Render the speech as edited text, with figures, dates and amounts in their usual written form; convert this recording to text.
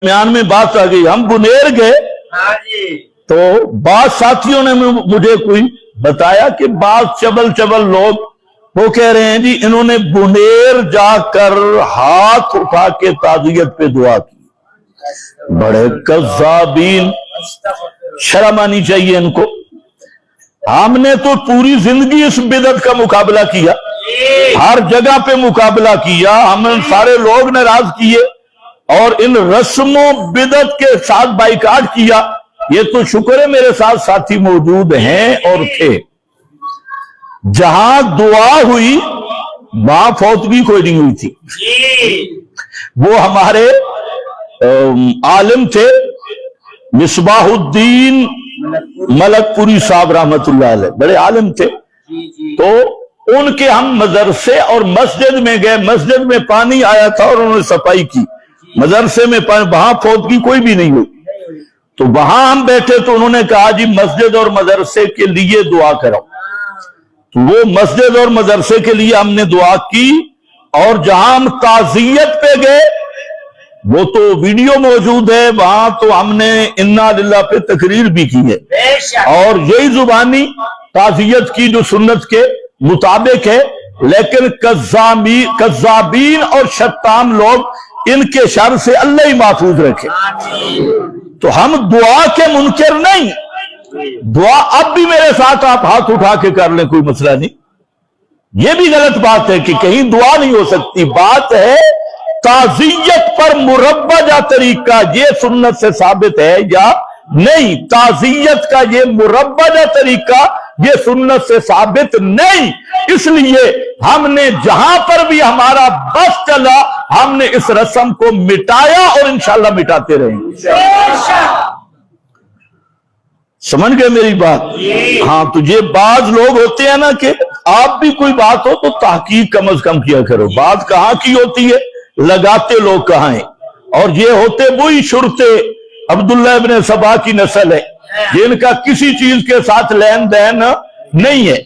दरमियान में बात आ गई, हम बुनेर गए तो बाद साथियों ने मुझे कोई बताया कि बाद चबल चबल लोग वो कह रहे हैं जी इन्होंने बुनेर जाकर हाथ उठा के ताजियत पे दुआ की। बड़े कज़्ज़ाबीन, शर्म आनी चाहिए इनको। हमने तो पूरी जिंदगी इस बिदत का मुकाबला किया, हर जगह पे मुकाबला किया, हम सारे लोग नाराज किए और इन रस्मों बिदत के साथ बाइकाट किया। ये तो शुक्र है मेरे साथ साथी मौजूद हैं और थे। जहां दुआ हुई वहां फौतगी कोई नहीं हुई थी। वो हमारे आलिम थे मिसबाहुद्दीन मलकपुरी साहब रहमतुल्लाह अलैह, बड़े आलिम थे। तो उनके हम मदरसे और मस्जिद में गए, मस्जिद में पानी आया था और उन्होंने सफाई की, मदरसे में पानी, वहां फौतगी कोई भी नहीं हुई। तो वहां हम बैठे तो उन्होंने कहा जी मस्जिद और मदरसे के लिए दुआ करो। तो वो मस्जिद और मदरसे के लिए हमने दुआ की। और जहां हम ताजियत पे गए वो तो वीडियो मौजूद है, वहां तो हमने इन्ना लिल्लाह पे तकरीर भी की है और यही जुबानी ताजियत की जो सुन्नत के मुताबिक है। लेकिन कज़्ज़ाबीन और शत्ताम लोग इनके शर से अल्लाह ही महफूज रखे। तो हम दुआ के मुनकर नहीं, दुआ अब भी मेरे साथ आप हाथ उठा के कर लें, कोई मसला नहीं। यह भी गलत बात है कि कहीं दुआ नहीं हो सकती। बात है ताजियत पर मुरब्बा तरीका, ये सुन्नत से साबित है या नहीं। ताजियत का ये मुरब्बा तरीका ये सुन्नत से साबित नहीं। इसलिए हमने जहां पर भी हमारा बस चला हमने इस रस्म को मिटाया और इंशाअल्लाह मिटाते रहेंगे। समझ गए मेरी बात? हाँ, तो ये बाज लोग होते हैं ना कि आप भी कोई बात हो तो तहकीक कम से कम किया करो। बात कहां की होती है, लगाते लोग कहां हैं। और ये होते वही शुरते अब्दुल्लाह इब्न सबा की नस्ल है जिनका किसी चीज के साथ लेन देन नहीं है।